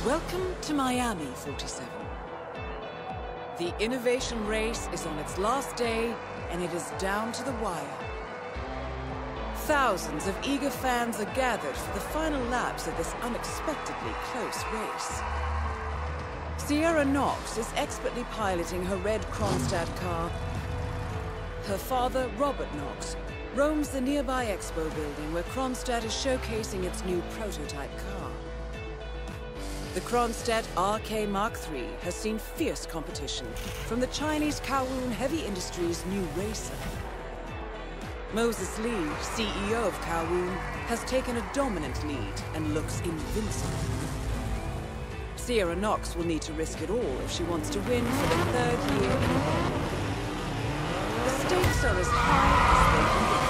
Welcome to Miami, 47. The innovation race is on its last day, and it is down to the wire. Thousands of eager fans are gathered for the final laps of this unexpectedly close race. Sierra Knox is expertly piloting her red Kronstadt car. Her father, Robert Knox, roams the nearby expo building where Kronstadt is showcasing its new prototype car. The Kronstadt RK Mark III has seen fierce competition from the Chinese Kowloon Heavy Industries' new racer. Moses Lee, CEO of Kowloon, has taken a dominant lead and looks invincible. Sierra Knox will need to risk it all if she wants to win for the third year in a row. The stakes are as high as they can get.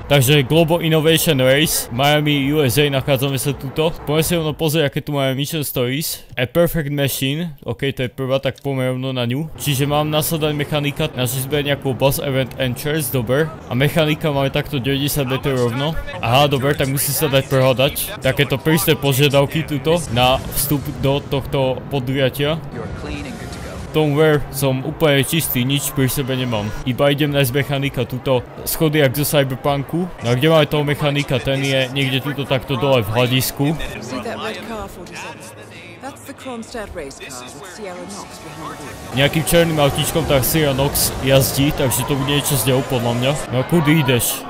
Takže Global Innovation Race, Miami, USA, nachádzame sa tuto. Poďme si rovno pozrieť, aké tu máme Mission Stories. A Perfect Machine, ok, to je prvá, tak poďme rovno na ňu. Čiže mám nasledovať mechanika, našli sme nejakú boss event entrance, dober. A mechanika máme takto 90 metrov rovno. Aha, dober, tak musí sa dať prehľadať. Takéto prísne požiadavky tuto na vstup do tohto podujatia. Tom Ware som úplne čistý, nič pri sebe nemám. Iba idem nájsť mechanika, túto schody jak zo Cyberpunku. No a kde máme toho mechanika, ten je niekde tuto takto dole v hľadisku. Nejakým černým autíčkom tak Sierra Knox jazdí, takže to bude niečo s ňou podľa mňa. No a kudy ideš?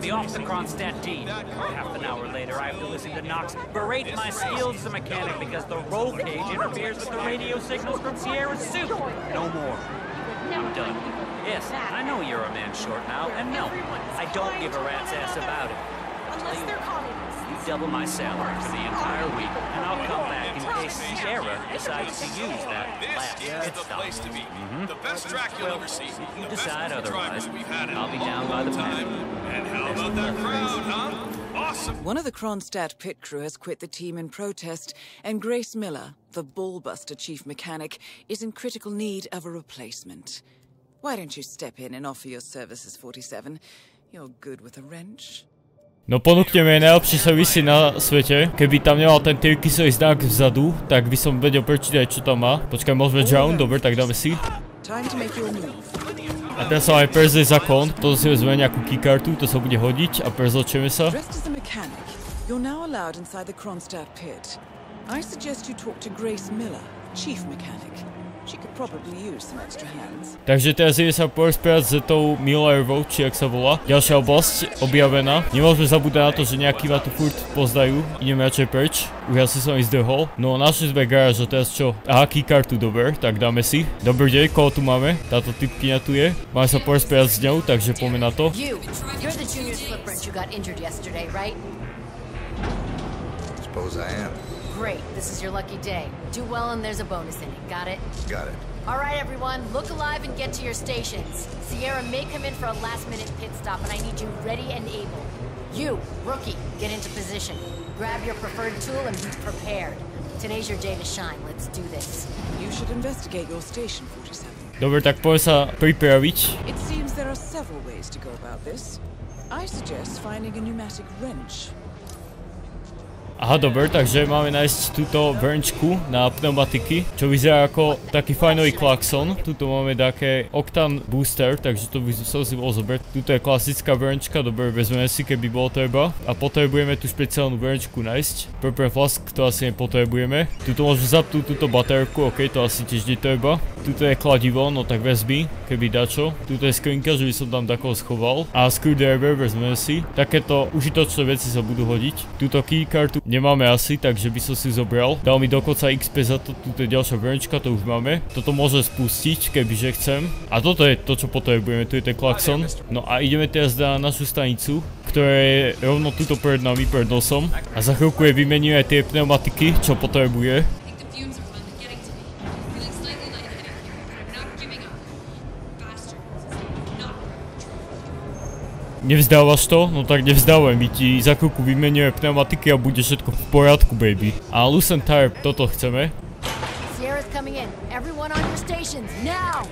Be off the Kronstadt team. Half an hour later, I have to listen to Knox berate my skills as a mechanic because the roll cage interferes with the radio signals from Sierra's suit. No more. I'm done. Yes, I know you're a man short now, and no, I don't give a rat's ass about it. Unless they're communists. You double my salary for the entire week, and I'll come back in case Sierra decides to use that last pit stop. The best track you'll ever see. If you decide otherwise, I'll be down by the pen. And how about that crowd, huh? Awesome! One of the Kronstadt pit crew has quit the team in protest, and Grace Miller, the ballbuster chief mechanic, is in critical need of a replacement. Why don't you step in and offer your services, 47? You're good with a wrench. No ponúkneme najlepšie servisy na svete. Keby tam nemal ten tyrkysový znak vzadu, tak by som vedel prečítať, čo tam má. Počkaj, môžeme drown, dobre, tak dáme si. A teraz sa máme prezliecť za kon, toto si vezme nejakú keykartu, to sa bude hodiť a prezločíme sa. You're now allowed inside the Kronstadt pit. I suggest you talk to Grace Miller, chief mechanic. She could probably use some extra hands. Takže teraz ideme sa porozprávať s tou Millerovou, či jak sa volá. Ďalšia oblasť objavená. Nemôžeme zabúdať na to, že nejaký ma tu furt poznajú. Ideme radšej preč. Už asi som ich zdrhol. No našli sme garáž a teraz čo? Aha, keykartu, dober, tak dáme si. Dobrý deň, koho tu máme? Táto typkyňa tu je. Máme sa porozprávať s ňou, takže poďme na to. You're the junior slip wrench who got injured yesterday, right? Suppose I am. Great, this is your lucky day. Do well and there's a bonus in it, got it? Got it. Alright everyone, look alive and get to your stations. Sierra may come in for a last-minute pit stop and I need you ready and able. You, rookie, get into position. Grab your preferred tool and be prepared. Today's your day to shine, let's do this. You should investigate your station, 47. Dobre, tak poďme sa pripraviť. It seems there are several ways to go about this. I suggest finding a pneumatic wrench. Aha, dobre, takže máme nájsť túto wrenčku na pneumatiky, čo vyzerá ako taký fajnový klakson. Tuto máme také octane booster, takže to by som si bol zobrať. Tuto je klasická wrenčka, dobre, vezmeme si, keby bolo treba. A potrebujeme tú špeciálnu wrenčku nájsť. Purple flask, to asi nepotrebujeme. Tuto môžeme zapnúť túto baterku, ok, to asi tiež netreba. Tuto je kladivo, no tak vezmi, keby dačo. Tuto je skrinka, že by som tam takého schoval. A screwdriver vezmeme si. Takéto užitočné veci sa budú hodiť. Tuto keykartu nemáme asi, takže by som si zobral. Dal mi dokonca XP za to, tuto je ďalšia wrenčka, to už máme. Toto môžem spustiť, kebyže chcem. A toto je to, čo potrebujeme, tu je ten klakson. No a ideme teraz na našu stanicu, ktorá je rovno tuto pred nami, pred nosom. A za chvíľku je vymeníme aj tie pneumatiky, čo potrebuje. Nevzdávaš to? No tak nevzdávaj, my ti za chvíľku vymenujeme pneumatiky a bude všetko v poriadku, baby. A loosen tire, toto chceme. Sierra's coming in. Everyone on your stations, now!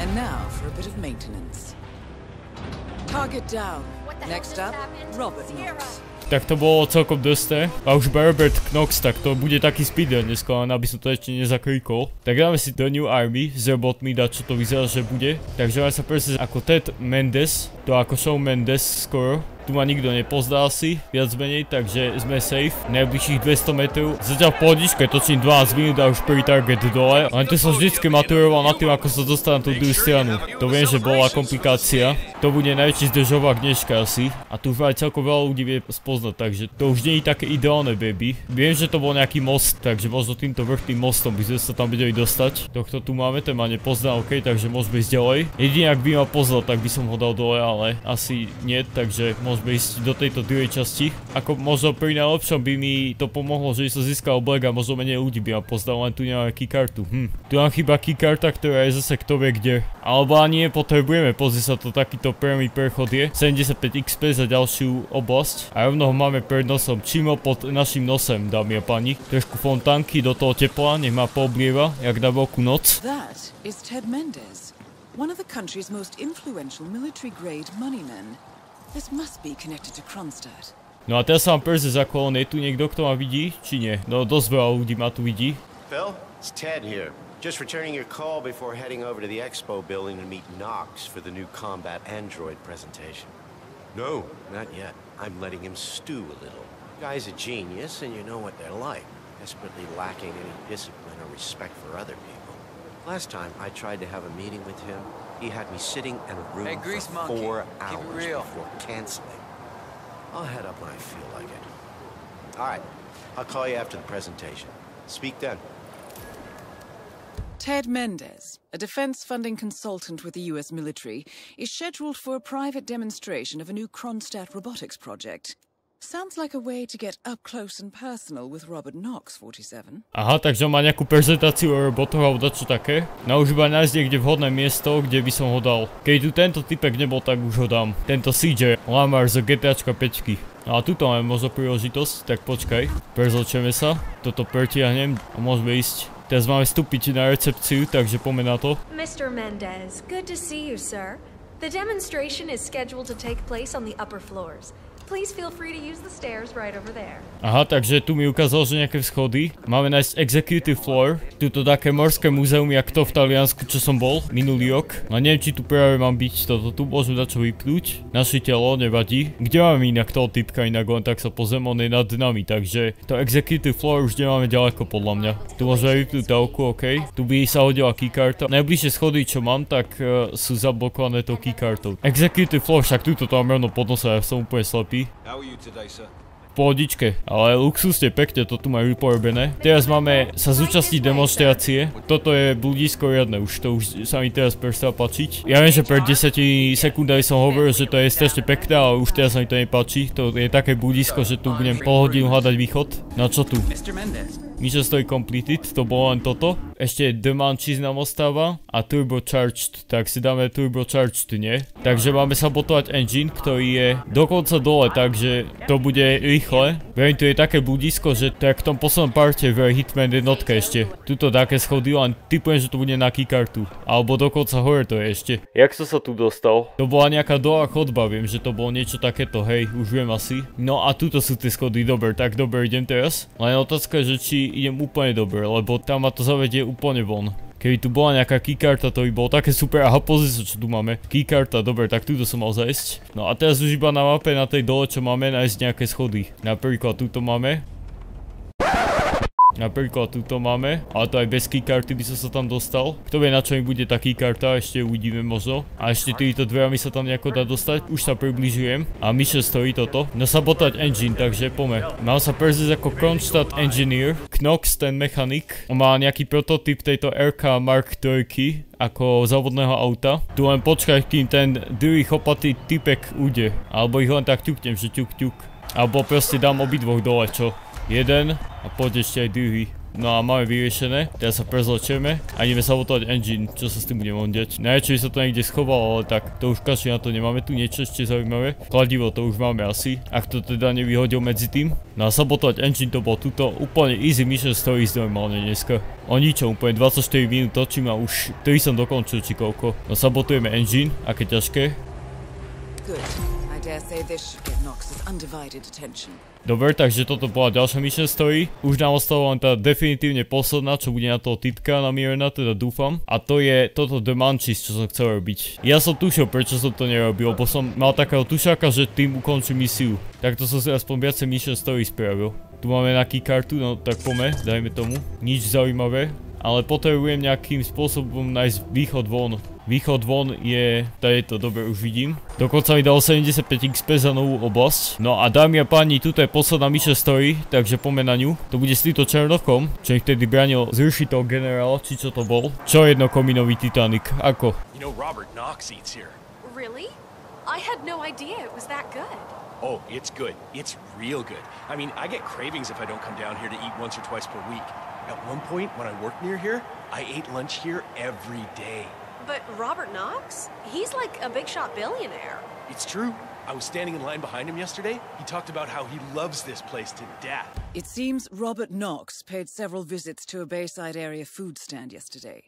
And now for a bit of maintenance. Target down. Next up, Robert Knox. Tak to bolo celkom dosť. A už Robert Knox, tak to bude taký speedrun dneska, len aby som to ešte nezakríkol. Tak dáme si do New Army s robotmi, dať čo to vyzerá, že bude. Takže máme sa presne ako Ted Mendes, to ako Shawn Mendes skoro. Tu ma nikto nepozdá asi, viac menej, takže sme safe. Najbližších 200 metrov. Zatiaľ v pohodičke, točím 12 minút a už prvý target dole. Len tu som vždycky maturoval nad tým, ako sa dostal na tú druhú stranu. To viem, že bola komplikácia. To bude najväčší zdržovák dneška asi. A tu už aj celkom veľa ľudí vie spoznať, takže to už nie je také ideálne, baby. Viem, že to bol nejaký most, takže možno týmto vrchným mostom by sme sa tam vedeli dostať. Tohto tu máme, ten ma nepozná, ok, takže môžeme ísť ďalej. Jedine ak by ma poznal, tak by som ho dal dole, ale asi nie, takže môžeme ísť do tejto druhej časti. Ako možno pri najlepšom by mi to pomohlo, že som získal black a možno menej ľudí by ma poznal, len tu nemáme keykartu. Tu nám chýba keykarta, ktorá je zase kto vie kde. Alebo ani nepotrebujeme, pozri sa to, takýto priamy prechod je. 75 XP za ďalšiu oblasť. A rovno ho máme pred nosom, čimo pod našim nosem, dámy a páni. Trošku fontánky do toho tepla, nech ma pooblieva, jak na veľkú noc. That is Ted Mendes, one of the country's most influential military-grade moneymen. This must be connected to Kronstadt. No a teraz sa vám prze zakolon, je tu niekto, kto ma vidí, či nie? No dosť veľa ľudí ma tu vidí. Phil, it's Ted here. Just returning your call before heading over to the expo building to meet Knox for the new combat android presentation. No, not yet. I'm letting him stew a little. Guy's a genius, and you know what they're like. Desperately lacking any discipline or respect for other people. Last time I tried to have a meeting with him, he had me sitting in a room for 4 hours before canceling. I'll head up when I feel like it. All right, I'll call you after the presentation. Speak then. Ted Mendes, a defense funding consultant with the US military, is scheduled for a private demonstration of a new Kronstadt robotics project. Sounds like a way to get up close and personal with Robert Knox, 47. Aha, takže on má nejakú prezentáciu o robotoch alebo dačo také. No už iba nájsť niekde vhodné miesto, kde by som ho dal. Keď tu tento typek nebol, tak už ho dám. Tento CJ, Lamar z GTAčka 5. No a tuto máme možno príležitosť, tak počkaj. Prezločeme sa, toto pretiahnem a môžeme ísť. Teraz máme vstúpiť na recepciu, takže poďme na to. Mr. Mendez, good to see you, sir. The demonstration is scheduled to take place on the upper floors. Please feel free to use the stairs right over there. Aha, takže tu mi ukázal, že nejaké schody. Máme nájsť executive floor. Tuto také morské múzeum, jak to v Taliansku, čo som bol minulý rok. No neviem, či tu práve mám byť toto. Tu môžem dať čo vypnúť. Naše telo, nevadí. Kde máme inak toho typka, inak len tak sa pozriem, on je nad nami. Takže to executive floor už nemáme ďaleko podľa mňa. Tu môžeme vypnúť telku, ok. Tu by sa hodila keykarta. Najbližšie schody, čo mám, tak sú zablokované tou keykartou. Executive floor, však tuto to mám rovno pod nosa, ja som úplne slepý. How are you today, sir? Pohodičke, ale luxusne pekne to tu majú porobené. Teraz máme sa zúčastniť demonstrácie. Toto je bludisko riadne, už sa mi teraz prestáva páčiť. Ja viem, že pred 10 sekundami som hovoril, že to je strašne pekné, ale už teraz sa mi to nepáči. To je také bludisko, že tu budem pol hodinu hľadať východ. No čo tu? Mission story completed, to bolo len toto. Ešte demand cheese nám ostáva a turbocharged, tak si dáme turbocharged, nie? Takže máme sabotovať engine, ktorý je dokonca dole, takže to bude rýchle. Verím, tu je také bludisko, že to je v tom poslednom parte v Hitman jednotke ešte. Tuto také schody, len typujem, že to bude na keykartu. Alebo dokonca hore to je ešte. Jak som sa tu dostal? To bola nejaká dolá chodba, viem, že to bolo niečo takéto, hej, už viem asi. No a tuto sú tie schody, dobre, tak dobre, idem teraz. Len otázka je, že či idem úplne dobre, lebo tam ma to zavedie úplne von. Keby tu bola nejaká keykarta, to by bolo také super. Aha, pozri sa, čo tu máme. Keykarta, dobre, tak túto som mal zajsť. No a teraz už iba na mape, na tej dole, čo máme, nájsť nejaké schody. Napríklad túto máme. Napríklad tuto máme, ale to aj bez keykarty by som sa tam dostal. Kto vie, na čo mi bude tá keykarta, ešte uvidíme možno. A ešte týmito dverami sa tam nejako dá dostať, už sa približujem. A mission stojí toto. No sabotovať engine, takže poďme. Mám sa prezrieť ako Kronstadt engineer. Knox, ten mechanik, má nejaký prototyp tejto RK Mark III ako závodného auta. Tu len počkaj, kým ten druhý chopatý typek ujde. Alebo ich len tak ťuknem, že ťuk. Alebo proste dám obidvoch dole, čo? Jeden a poď ešte aj druhý. No a máme vyriešené, teraz sa prezlečieme a ideme sabotovať engine, čo sa s tým bude diať. Najväčšie by sa to niekde schoval, ale tak to už kašli na to nemáme, tu niečo ešte zaujímavé. Kladivo to už máme asi, ak to teda nevyhodil medzi tým. No a sabotovať engine to bolo tuto úplne easy mission stories normálne dneska. O ničom, úplne 24 minút točím a už 3 som dokončil či koľko. No sabotujeme engine, aké ťažké. Dobre, takže toto bola ďalšia mission story. Už nám ostala len tá definitívne posledná, čo bude na toho typka namierená, teda dúfam. A to je toto The Munchies, čo som chcel robiť. Ja som tušil, prečo som to nerobil, bo som mal takého tušáka, že tým ukončím misiu. Takto som si aspoň viacej mission story spravil. Tu máme na keykartu, no tak poďme, dajme tomu. Nič zaujímavé. Ale potrebujem nejakým spôsobom nájsť východ von. Východ von je... Tady to, dobre, už vidím. Dokonca mi dalo 75 XP za novú oblasť. No a dámy a páni, tuto je posledná mission story, takže poďme na ňu. To bude s týmto černochom, čo ich vtedy bránil zrušiť toho generála, či čo to bol. Čo jednokominový Titanic, ako? You know Robert Knox eats here. Really? I had no idea it was that good. Oh, it's good. It's real good. I mean, I get cravings if I don't come down here to eat once or twice per week. At one point, when I worked near here, I ate lunch here every day. But Robert Knox? He's like a big shot billionaire. It's true. I was standing in line behind him yesterday. He talked about how he loves this place to death. It seems Robert Knox paid several visits to a Bayside area food stand yesterday.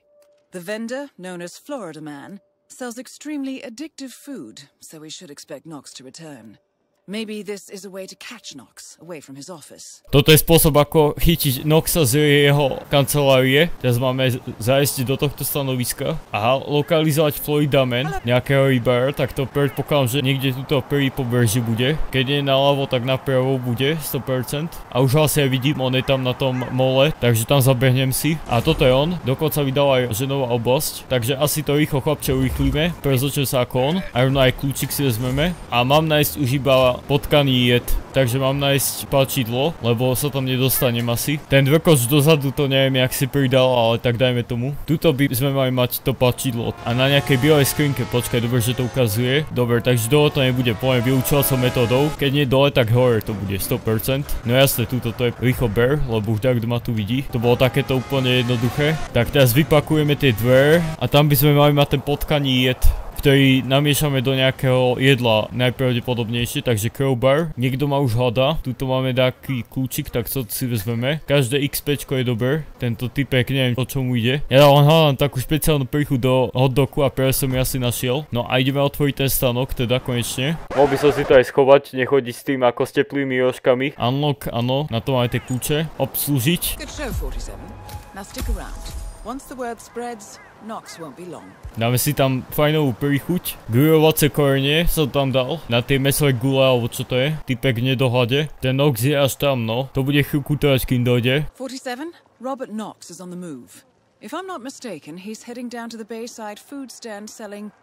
The vendor, known as Florida Man, sells extremely addictive food, so we should expect Knox to return. Maybe this is a way to catch Knox away from his office. Toto je spôsob, ako chytiť Knoxa z jeho kancelárie. Teraz máme zájsť do tohto stanoviska a lokalizovať Florida Man, nejakého rybára, tak to predpokladám, že niekde tuto prvý pobreží bude. Keď nie naľavo, tak napravo bude 100%. A už ho asi aj vidím, on je tam na tom mole, takže tam zabehnem si. A toto je on, dokonca vydal aj ženová oblasť, takže asi to rýchlo chlapče urýchlíme. Prezločím sa ako on, a rovno aj kľúčik si vezmeme. A mám nájsť už iba potkaný jed, takže mám nájsť páčidlo, lebo sa tam nedostanem asi. Ten dvrkoč dozadu to neviem, jak si pridal, ale tak dajme tomu. Tuto by sme mali mať to páčidlo. A na nejakej bielej skrinke, počkaj, dobre, že to ukazuje. Dobre, takže dole to nebude, poviem vyučovacou metódou. Keď nie dole, tak hore to bude 100%. No jasne, tuto to je rýchlo bear, lebo už tak, kto ma tu vidí. To bolo takéto úplne jednoduché. Tak teraz vypakujeme tie dvere a tam by sme mali mať ten potkaný jed, ktorý namiešame do nejakého jedla najpravdepodobnejšie, takže crowbar. Niekto ma už hľadá, tuto máme taký kľúčik, tak to si vezmeme. Každé XPčko je dobré, tento typek, neviem o čomu ide. Ja len hľadám takú špeciálnu príchu do hotdogu a práve som ju asi našiel. No a ideme otvoriť ten stanok, teda konečne. Mohol by som si to aj schovať, nechodiť s tým ako s teplými rožkami. Unlock, áno, na to máme tie kľúče. Obslúžiť. Good show, 47. Now stick around. Once the word spreads, Knox won't be long. Dáme si tam fajnovú príchuť. Grilovacie korenie som tam dal. Na tie mesové gule, alebo čo to je. Typek v nedohľade. Ten Knox je až tam, no. To bude chvíľku trvať, kým dojde. 47, Robert Knox is on the move. If I'm not mistaken, he's heading down to the Bayside food stand selling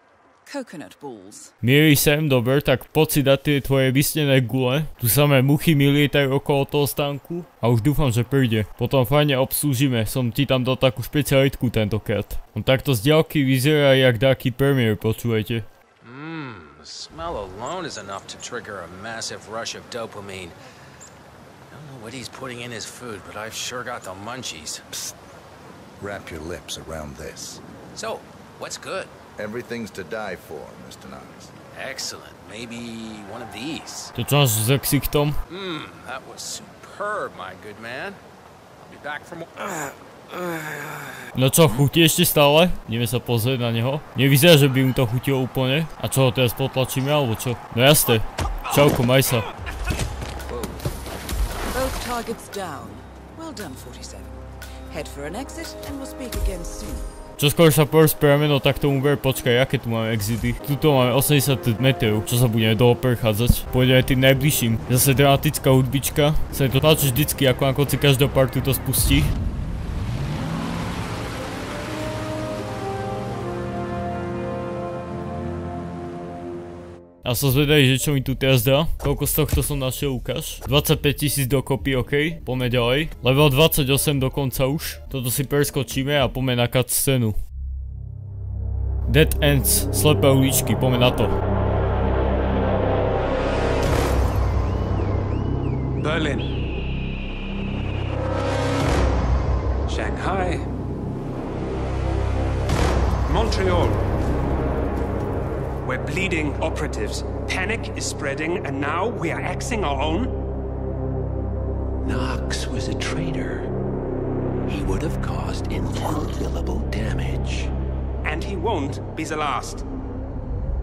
coconut balls. Mierí sem, dobre, tak poď si dať tie tvoje vysnené gule. Tu samé muchy mi lietajú okolo toho stánku. A už dúfam, že príde. Potom fajne obslúžime. Som ti tam dal takú špecialitku tentokrát. On takto z diaľky vyzerá jak taký premier, počúvajte. The smell alone is enough to trigger a massive rush of dopamine. I don't know what he's putting in his food, but I've sure got the munchies. Psst. Wrap your lips around this. So, what's good? Everything's to die for, Mr. Knox. Excellent. Maybe one of these. To čo máš za ksichtom? That was superb, my good man. I'll be back for more. No čo, chutí ešte stále? Ideme sa pozrieť na neho. Nevyzerá, že by mu to chutilo úplne. A čo ho teraz potlačíme, alebo čo? No jasne. Čauko, maj sa. Both targets down. Well done, 47. Head for an exit and we'll speak again soon. Čo skôr sa porozprávame, no tak tomu ver, počkaj, aké tu máme exity. Tuto máme 80 metrov, čo sa budeme dole prechádzať. Pôjdeme tým najbližším. Zase dramatická hudbička. Sa mi to páči vždycky, ako na konci každého partu to spustí. A som zvedavý, že čo mi tu teraz dá. Koľko z tohto som našiel, ukáž. 25 000 dokopy, ok. Poďme ďalej. Level 28 dokonca už. Toto si preskočíme a poďme na cutscénu. Dead Ends, slepé uličky, poďme na to. Berlin. Shanghai. Montreal. We're bleeding operatives. Panic is spreading, and now we are axing our own? Knox was a traitor. He would have caused incalculable damage. And he won't be the last.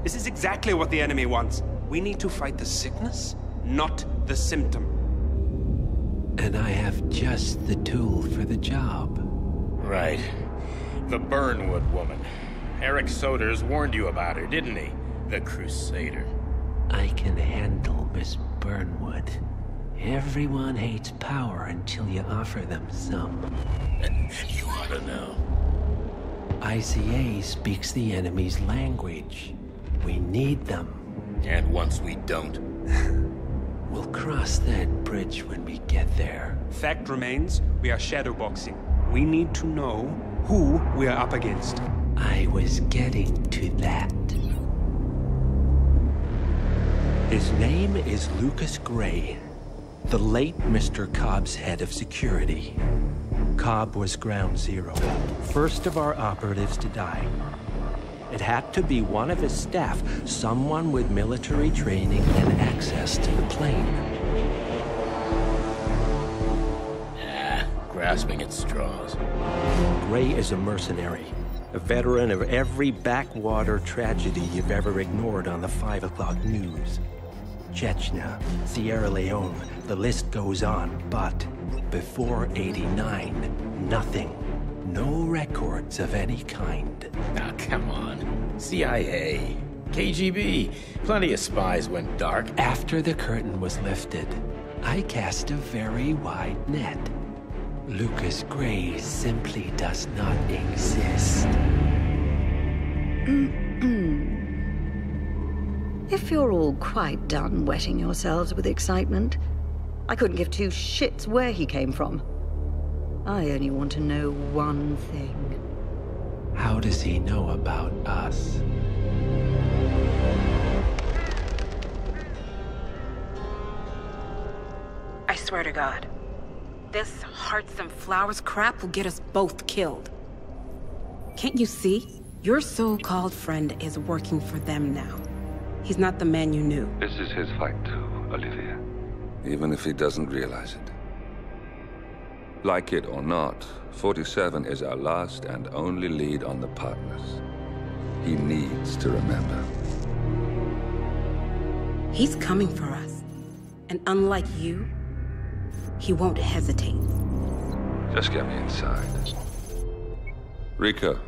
This is exactly what the enemy wants. We need to fight the sickness, not the symptom. And I have just the tool for the job. Right. The Burnwood woman. Eric Soders warned you about her, didn't he? The Crusader. I can handle Miss Burnwood. Everyone hates power until you offer them some. You ought to know. ICA speaks the enemy's language. We need them. And once we don't? We'll cross that bridge when we get there. Fact remains, we are shadowboxing. We need to know who we are up against. I was getting to that. His name is Lucas Gray, the late Mr. Cobb's head of security. Cobb was ground zero, first of our operatives to die. It had to be one of his staff, someone with military training and access to the plane. Grasping at straws. Gray is a mercenary, a veteran of every backwater tragedy you've ever ignored on the 5 o'clock news. Chechnya, Sierra Leone, the list goes on, but before '89, nothing. No records of any kind. Now, come on. CIA, KGB, plenty of spies went dark. After the curtain was lifted, I cast a very wide net. Lucas Gray simply does not exist. If you're all quite done wetting yourselves with excitement, I couldn't give two shits where he came from. I only want to know one thing. How does he know about us? I swear to God, this hearts and flowers crap will get us both killed. Can't you see? Your so-called friend is working for them now. He's not the man you knew. This is his fight too, Olivia. Even if he doesn't realize it. Like it or not, 47 is our last and only lead on the partners. He needs to remember. He's coming for us. And unlike you, he won't hesitate. Just get me inside. Rico,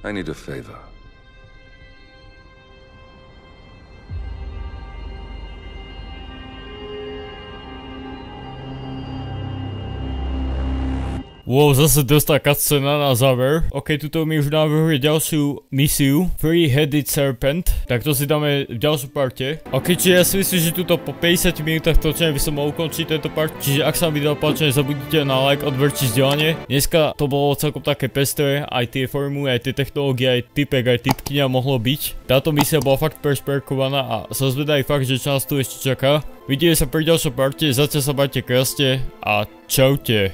I need a favor. Wow, zase dostala cutscena na záver. Ok, tuto mi už navrhuje ďalšiu misiu. Three-headed serpent. Tak to si dáme v ďalšej parte. Ok, čiže ja si myslím, že tuto po 50 minútach točenia by som mohol ukončiť tento part. Čiže ak sa vám video páči, nezabudnite na like, odber či zdieľanie. Dneska to bolo celkom také pestré. Aj tie formuly, aj tie technológie, aj typek, aj typkyňa mohlo byť. Táto misia bola fakt peršperkovaná a som zvedavý fakt, že čo nás tu ešte čaká. Vidíme sa pri ďalšej parte, zatiaľ sa bajte krásne a čaute.